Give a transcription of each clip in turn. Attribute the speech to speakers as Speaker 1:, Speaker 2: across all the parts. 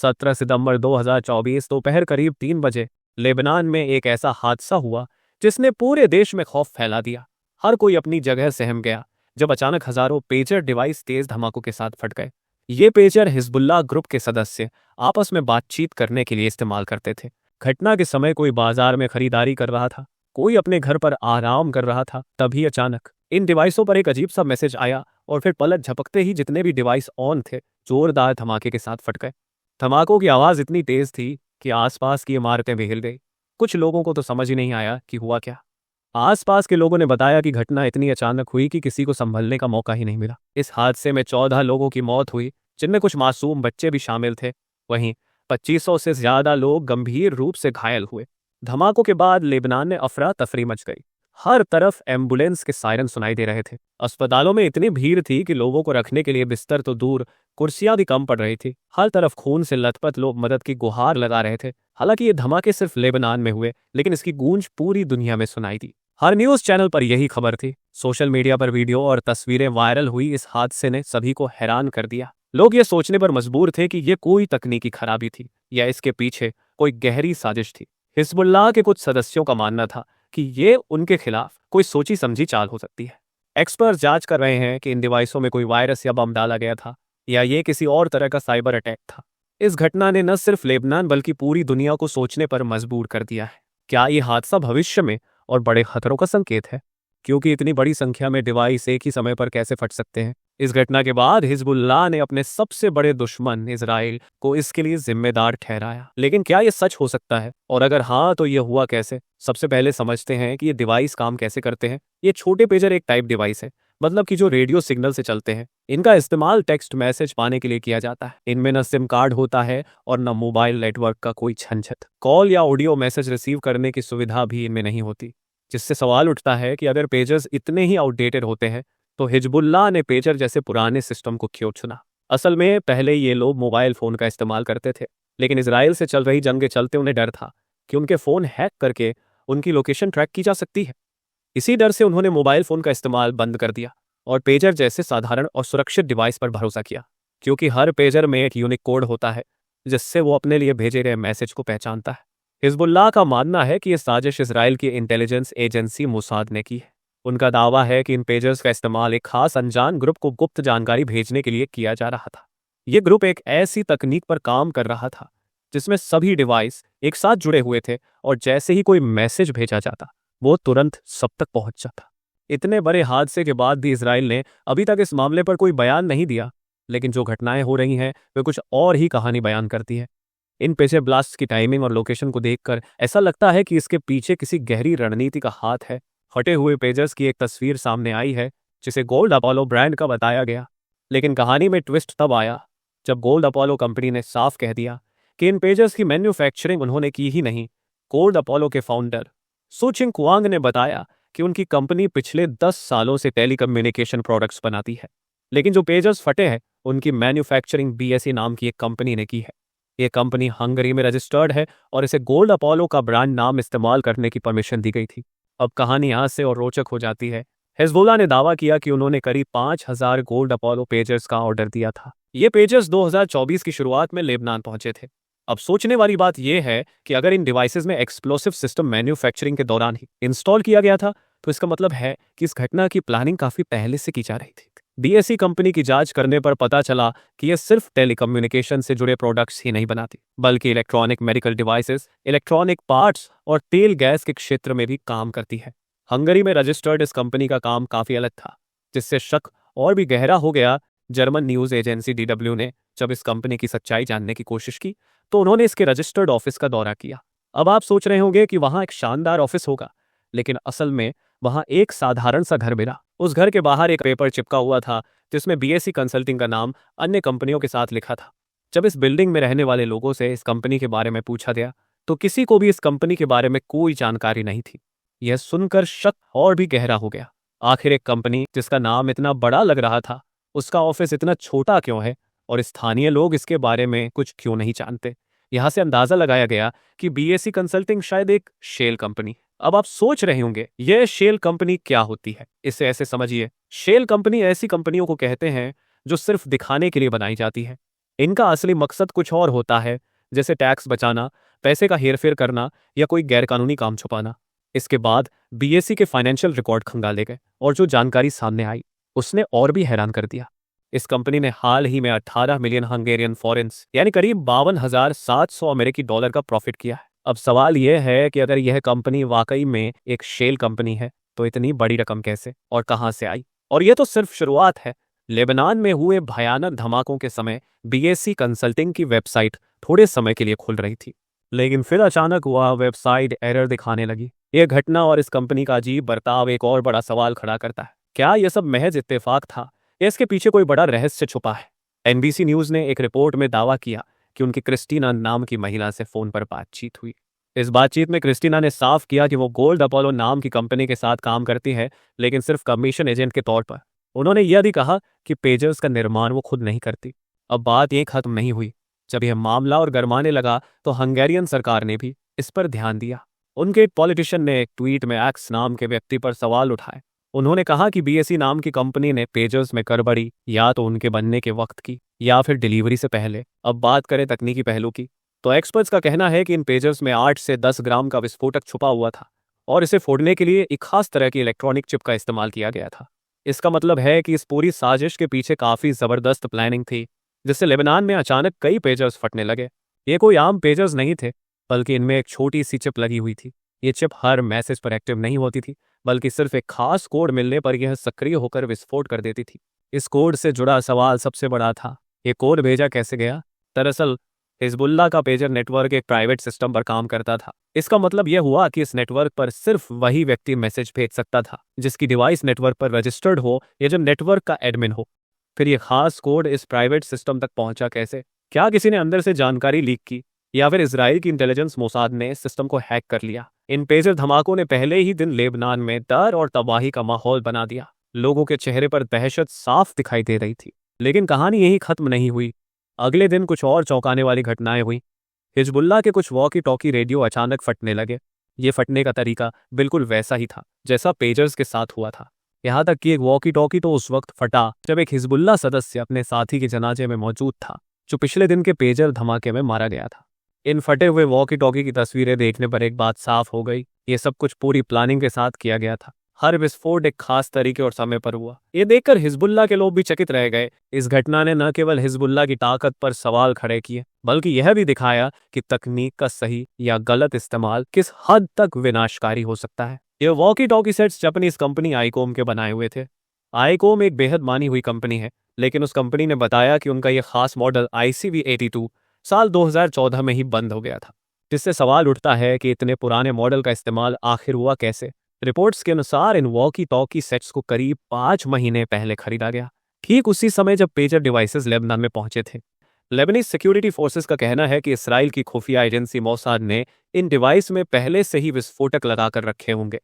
Speaker 1: 17 सितंबर 2024 दोपहर करीब 3 बजे लेबनान में एक ऐसा हादसा हुआ जिसने पूरे देश में खौफ फैला दिया। हर कोई अपनी जगह सहम गया जब अचानक हजारों पेजर डिवाइस तेज धमाकों के साथ फट गए। ये पेजर हिजबुल्लाह ग्रुप के सदस्य आपस में बातचीत करने के लिए इस्तेमाल करते थे। घटना के समय कोई बाजार में खरीदारी कर रहा था, कोई अपने घर पर आराम कर रहा था। तभी अचानक इन डिवाइसों पर एक अजीब सा मैसेज आया और फिर पलक झपकते ही जितने भी डिवाइस ऑन थे जोरदार धमाके के साथ फट गए। धमाकों की आवाज इतनी तेज थी कि आसपास की इमारतें भी हिल गई। कुछ लोगों को तो समझ ही नहीं आया कि हुआ क्या। आसपास के लोगों ने बताया कि घटना इतनी अचानक हुई कि किसी को संभलने का मौका ही नहीं मिला। इस हादसे में 14 लोगों की मौत हुई, जिनमें कुछ मासूम बच्चे भी शामिल थे। वहीं 2500 से ज्यादा लोग गंभीर रूप से घायल हुए। धमाकों के बाद लेबनान में अफरा तफरी मच गई। हर तरफ एम्बुलेंस के सायरन सुनाई दे रहे थे। अस्पतालों में इतनी भीड़ थी कि लोगों को रखने के लिए बिस्तर तो दूर, कुर्सियां भी कम पड़ रही थी। हर तरफ खून से लथपथ लोग मदद की गुहार लगा रहे थे। हालांकि ये धमाके सिर्फ लेबनान में हुए, लेकिन इसकी गूंज पूरी दुनिया में सुनाई दी। हर न्यूज चैनल पर यही खबर थी। सोशल मीडिया पर वीडियो और तस्वीरें वायरल हुई। इस हादसे ने सभी को हैरान कर दिया। लोग ये सोचने पर मजबूर थे कि ये कोई तकनीकी खराबी थी या इसके पीछे कोई गहरी साजिश थी। हिजबुल्लाह के कुछ सदस्यों का मानना था कि ये उनके खिलाफ कोई सोची समझी चाल हो सकती है। एक्सपर्ट जांच कर रहे हैं कि इन डिवाइसों में कोई वायरस या बम डाला गया था या ये किसी और तरह का साइबर अटैक था। इस घटना ने न सिर्फ लेबनान बल्कि पूरी दुनिया को सोचने पर मजबूर कर दिया है। क्या ये हादसा भविष्य में और बड़े खतरों का संकेत है? क्योंकि इतनी बड़ी संख्या में डिवाइस एक ही समय पर कैसे फट सकते हैं? इस घटना के बाद हिजबुल्लाह ने अपने सबसे बड़े दुश्मन इजराइल को इसके लिए जिम्मेदार ठहराया। लेकिन क्या यह सच हो सकता है, और अगर हाँ तो यह हुआ कैसे? सबसे पहले समझते हैं कि ये डिवाइस काम कैसे करते हैं। ये छोटे पेजर एक टाइप डिवाइस है, मतलब कि जो रेडियो सिग्नल से चलते हैं। इनका इस्तेमाल टेक्स्ट मैसेज पाने के लिए किया जाता है। इनमें न सिम कार्ड होता है और न मोबाइल नेटवर्क का कोई झंझट। कॉल या ऑडियो मैसेज रिसीव करने की सुविधा भी इनमें नहीं होती, जिससे सवाल उठता है कि अगर पेजर्स इतने ही आउटडेटेड होते हैं तो हिजबुल्लाह ने पेजर जैसे पुराने सिस्टम को क्यों चुना? असल में पहले ये लोग मोबाइल फोन का इस्तेमाल करते थे, लेकिन इजराइल से चल रही जंग के चलते उन्हें डर था कि उनके फोन हैक करके उनकी लोकेशन ट्रैक की जा सकती है। इसी डर से उन्होंने मोबाइल फोन का इस्तेमाल बंद कर दिया और पेजर जैसे साधारण और सुरक्षित डिवाइस पर भरोसा किया, क्योंकि हर पेजर में एक यूनिक कोड होता है जिससे वो अपने लिए भेजे गए मैसेज को पहचानता है। हिजबुल्लाह का मानना है कि यह साजिश इजराइल की इंटेलिजेंस एजेंसी मोसाद ने की है। उनका दावा है कि इन पेजर्स का इस्तेमाल एक खास अनजान ग्रुप को गुप्त जानकारी भेजने के लिए किया जा रहा था। यह ग्रुप एक ऐसी तकनीक पर काम कर रहा था जिसमें सभी डिवाइस एक साथ जुड़े हुए थे और जैसे ही कोई मैसेज भेजा जाता वो तुरंत सब तक पहुंच जाता। इतने बड़े हादसे के बाद भी इजराइल ने अभी तक इस मामले पर कोई बयान नहीं दिया, लेकिन जो घटनाएं हो रही हैं वे कुछ और ही कहानी बयान करती है। इन पेजर ब्लास्ट की टाइमिंग और लोकेशन को देखकर ऐसा लगता है कि इसके पीछे किसी गहरी रणनीति का हाथ है। फटे हुए पेजर्स की एक तस्वीर सामने आई है जिसे गोल्ड अपोलो ब्रांड का बताया गया, लेकिन कहानी में ट्विस्ट तब आया जब गोल्ड अपोलो कंपनी ने साफ कह दिया कि इन पेजर्स की मैन्युफैक्चरिंग उन्होंने की ही नहीं। गोल्ड अपोलो के फाउंडर सुचिंग कुआंग ने बताया कि उनकी कंपनी पिछले 10 सालों से टेलीकम्युनिकेशन प्रोडक्ट्स बनाती है, लेकिन जो पेजर्स फटे हैं उनकी मैन्युफैक्चरिंग BSE नाम की एक कंपनी ने की है। यह कंपनी हंगरी में रजिस्टर्ड है और इसे गोल्ड अपोलो का ब्रांड नाम इस्तेमाल करने की परमिशन दी गई थी। अब कहानी यहाँ से और रोचक हो जाती है। हिजबुल्लाह ने दावा किया कि उन्होंने करीब 5000 गोल्ड अपोलो पेजर्स का ऑर्डर दिया था। ये पेजर्स 2024 की शुरुआत में लेबनान पहुंचे थे। अब सोचने वाली बात यह है कि अगर इन डिवाइसेस में एक्सप्लोसिव सिस्टम मैन्युफैक्चरिंग के दौरान ही इंस्टॉल किया गया था तो इसका मतलब है कि इस घटना की प्लानिंग काफी पहले से की जा रही थी। BSE कंपनी की जांच करने पर पता चला कि यह सिर्फ टेलीकम्युनिकेशन से जुड़े प्रोडक्ट्स ही नहीं बनाती, बल्कि electronic medical devices, electronic parts और तेल गैस के क्षेत्र में भी काम करती है। हंगरी में रजिस्टर्ड इस कंपनी का काम काफी अलग था, जिससे शक और भी गहरा हो गया। जर्मन न्यूज एजेंसी DW ने जब इस कंपनी की सच्चाई जानने की कोशिश की तो उन्होंने इसके रजिस्टर्ड ऑफिस का दौरा किया। अब आप सोच रहे होंगे कि वहां एक शानदार ऑफिस होगा, लेकिन असल में वहां एक साधारण सा घर मिला। उस घर के बाहर एक पेपर चिपका हुआ था जिसमें BSE कंसल्टिंग का नाम अन्य कंपनियों के साथ लिखा था। जब इस बिल्डिंग में रहने वाले लोगों से इस कंपनी के बारे में पूछा गया तो किसी को भी इस कंपनी के बारे में कोई जानकारी नहीं थी। यह सुनकर शक और भी गहरा हो गया। आखिर एक कंपनी जिसका नाम इतना बड़ा लग रहा था, उसका ऑफिस इतना छोटा क्यों है और स्थानीय लोग इसके बारे में कुछ क्यों नहीं जानते? यहां से अंदाजा लगाया गया कि BSE कंसल्टिंग शायद एक शेल कंपनी। अब आप सोच रहे होंगे यह शेल कंपनी क्या होती है? इसे ऐसे समझिए, शेल कंपनी ऐसी कंपनियों को कहते हैं जो सिर्फ दिखाने के लिए बनाई जाती है। इनका असली मकसद कुछ और होता है, जैसे टैक्स बचाना, पैसे का हेरफेर करना या कोई गैरकानूनी काम छुपाना। इसके बाद बीएसई के फाइनेंशियल रिकॉर्ड खंगाले गए और जो जानकारी सामने आई उसने और भी हैरान कर दिया। इस कंपनी ने हाल ही में 18 मिलियन हंगेरियन फॉरेंस यानी करीब 52,700 अमेरिकी डॉलर का प्रॉफिट किया है। अब सवाल यह है कि अगर यह कंपनी वाकई में एक शेल कंपनी है तो इतनी बड़ी रकम कैसे और कहां से आई? और यह तो सिर्फ शुरुआत है। लेबनान में हुए भयानक धमाकों के समय बीएससी कंसल्टिंग की वेबसाइट थोड़े समय के लिए खुल रही थी, लेकिन फिर अचानक वह वेबसाइट एरर दिखाने लगी। यह घटना और इस कंपनी का अजीब बर्ताव एक और बड़ा सवाल खड़ा करता है। क्या यह सब महज इत्तेफाक था या इसके पीछे कोई बड़ा रहस्य छुपा है? एनबीसी न्यूज ने एक रिपोर्ट में दावा किया कि उनकी क्रिस्टीना नाम की महिला से फोन पर बातचीत हुई। इस बातचीत में क्रिस्टीना ने साफ किया कि वो गोल्ड अपोलो नाम की कंपनी के साथ काम करती है, लेकिन सिर्फ कमीशन एजेंट के तौर पर। उन्होंने यह भी कहा कि पेजर्स का निर्माण वो खुद नहीं करती। अब बात ये खत्म नहीं हुई। जब यह मामला और गरमाने लगा तो हंगेरियन सरकार ने भी इस पर ध्यान दिया। उनके एक पॉलिटिशियन ने एक ट्वीट में एक्स नाम के व्यक्ति पर सवाल उठाए। उन्होंने कहा कि बीएसई नाम की कंपनी ने पेजर्स में गड़बड़ी या तो उनके बनने के वक्त की या फिर डिलीवरी से पहले। अब बात करें तकनीकी पहलू की, तो एक्सपर्ट्स का कहना है कि इन पेजर्स में 8 से 10 ग्राम का विस्फोटक छुपा हुआ था और इसे फोड़ने के लिए एक खास तरह की इलेक्ट्रॉनिक चिप का इस्तेमाल किया गया था। इसका मतलब है कि इस पूरी साजिश के पीछे काफी जबरदस्त प्लानिंग थी, जिससे लेबनान में अचानक कई पेजर्स फटने लगे। ये कोई आम पेजर्स नहीं थे, बल्कि इनमें एक छोटी सी चिप लगी हुई थी। ये चिप हर मैसेज पर एक्टिव नहीं होती थी, बल्कि सिर्फ एक खास कोड मिलने पर यह सक्रिय होकर विस्फोट कर देती थी। इस कोड से जुड़ा सवाल सबसे बड़ा था, ये कोड भेजा कैसे गया? दरअसल हिजबुल्लाह का पेजर नेटवर्क एक प्राइवेट सिस्टम पर काम करता था। इसका मतलब यह हुआ कि इस नेटवर्क पर सिर्फ वही व्यक्ति मैसेज भेज सकता था जिसकी डिवाइस नेटवर्क पर रजिस्टर्ड हो या जो नेटवर्क का एडमिन हो। फिर यह खास कोड इस प्राइवेट सिस्टम तक पहुंचा कैसे? क्या किसी ने अंदर से जानकारी लीक की या फिर इजराइल की इंटेलिजेंस मोसाद ने इस सिस्टम को हैक कर लिया? इन पेजर धमाकों ने पहले ही दिन लेबनान में डर और तबाही का माहौल बना दिया। लोगों के चेहरे पर दहशत साफ दिखाई दे रही थी। लेकिन कहानी यही खत्म नहीं हुई। अगले दिन कुछ और चौंकाने वाली घटनाएं हुई। हिजबुल्लाह के कुछ वॉकी टॉकी रेडियो अचानक फटने लगे। ये फटने का तरीका बिल्कुल वैसा ही था जैसा पेजर्स के साथ हुआ था। यहाँ तक कि एक वॉकी टॉकी तो उस वक्त फटा जब एक हिजबुल्लाह सदस्य अपने साथी के जनाजे में मौजूद था, जो पिछले दिन के पेजर धमाके में मारा गया था। इन फटे हुए वॉकी टॉकी की तस्वीरें देखने पर एक बात साफ हो गई, ये सब कुछ पूरी प्लानिंग के साथ किया गया था। हर विस्फोट एक खास तरीके और समय पर हुआ। ये देखकर हिजबुल्लाह के लोग भी चकित रह गए। इस घटना ने न केवल हिजबुल्लाह की ताकत पर सवाल खड़े किए, बल्कि यह भी दिखाया कि तकनीक का सही या गलत इस्तेमाल किस हद तक विनाशकारी हो सकता है। ये walkie talkie sets Japanese company Icom के बनाए हुए थे। आईकॉम एक बेहद मानी हुई कंपनी है, लेकिन उस कंपनी ने बताया कि उनका यह खास मॉडल ICV82 साल 2014 में ही बंद हो गया था, जिससे सवाल उठता है कि इतने पुराने मॉडल का इस्तेमाल आखिर हुआ कैसे। रिपोर्ट्स के अनुसार इन वॉकी टॉकी सेट्स को करीब 5 महीने पहले खरीदा गया, ठीक उसी समय जब पेजर डिवाइसेस लेबनान में पहुंचे थे। लेबनीज सिक्योरिटी फोर्सेस का कहना है कि इसराइल की खुफिया एजेंसी मोसाद ने इन डिवाइस में पहले से ही विस्फोटक लगाकर रखे होंगे।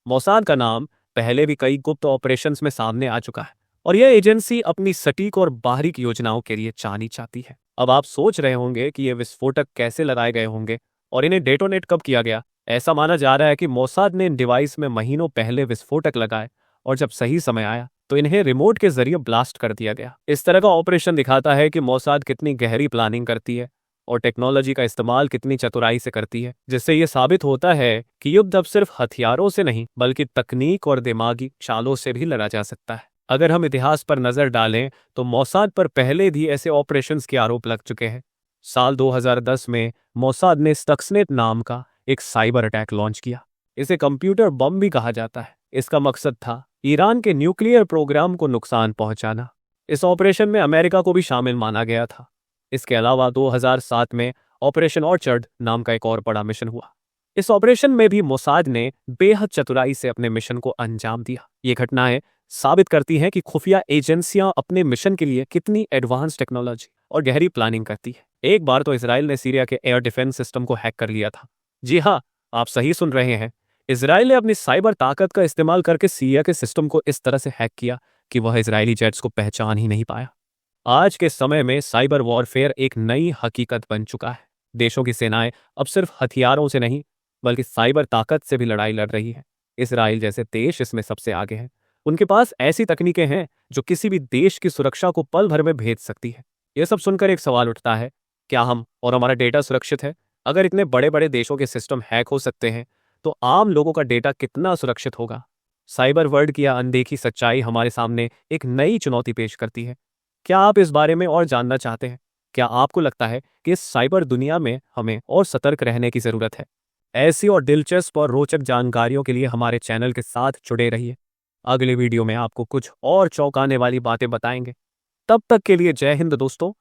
Speaker 1: मोसाद का नाम पहले भी कई गुप्त ऑपरेशंस में सामने आ चुका है और यह एजेंसी अपनी सटीक और बारीक योजनाओं के लिए जानी जाती है। अब आप सोच रहे होंगे कि ये विस्फोटक कैसे लगाए गए होंगे और इन्हें डेटोनेट कब किया गया। ऐसा माना जा रहा है कि मोसाद ने इन डिवाइस में महीनों पहले विस्फोटक लगाए और जब सही समय आया तो इन्हें रिमोट के जरिए ब्लास्ट कर दिया गया। इस तरह का ऑपरेशन दिखाता है कि मोसाद कितनी गहरी प्लानिंग करती है और टेक्नोलॉजी का इस्तेमाल कितनी चतुराई से करती है, जिससे यह साबित होता है कि युद्ध अब सिर्फ हथियारों से नहीं बल्कि तकनीक और दिमागी चालों से भी लड़ा जा सकता है। अगर हम इतिहास पर नजर डालें तो मोसाद पर पहले भी ऐसे ऑपरेशंस के आरोप लग चुके हैं। साल 2010 में मोसाद ने स्टक्सनेट नाम का एक साइबर अटैक लॉन्च किया। इसे कंप्यूटर बम भी कहा जाता है। इसका मकसद था ईरान के न्यूक्लियर प्रोग्राम को नुकसान पहुंचाना। इस ऑपरेशन में अमेरिका को भी शामिल माना गया था। इसके अलावा 2007 में ऑपरेशन ऑर्चर्ड नाम का एक और बड़ा मिशन हुआ। इस ऑपरेशन में भी मोसाद ने बेहद चतुराई से अपने मिशन को अंजाम दिया। ये घटनाएं साबित करती हैं कि खुफिया एजेंसियां अपने मिशन के लिए कितनी एडवांस टेक्नोलॉजी और गहरी प्लानिंग करती है। एक बार तो इसराइल ने सीरिया के एयर डिफेंस सिस्टम को हैक कर लिया था। जी हाँ, आप सही सुन रहे हैं। इसराइल ने अपनी साइबर ताकत का इस्तेमाल करके सीरिया के सिस्टम को इस तरह से हैक किया कि वह इजरायली जेट्स को पहचान ही नहीं पाया। आज के समय में साइबर वॉरफेयर एक नई हकीकत बन चुका है। देशों की सेनाएं अब सिर्फ हथियारों से नहीं बल्कि साइबर ताकत से भी लड़ाई लड़ रही है। इसराइल जैसे देश इसमें सबसे आगे है। उनके पास ऐसी तकनीकें हैं जो किसी भी देश की सुरक्षा को पल भर में भेज सकती है। ये सब सुनकर एक सवाल उठता है, क्या हम और हमारा डेटा सुरक्षित है? अगर इतने बड़े बड़े देशों के सिस्टम हैक हो सकते हैं, तो आम लोगों का डेटा कितना सुरक्षित होगा? साइबर वर्ल्ड की यह अनदेखी सच्चाई हमारे सामने एक नई चुनौती पेश करती है। क्या आप इस बारे में और जानना चाहते हैं? क्या आपको लगता है कि इस साइबर दुनिया में हमें और सतर्क रहने की जरूरत है? ऐसी और दिलचस्प और रोचक जानकारियों के लिए हमारे चैनल के साथ जुड़े रहिए। अगले वीडियो में आपको कुछ और चौंकाने वाली बातें बताएंगे। तब तक के लिए जय हिंद दोस्तों।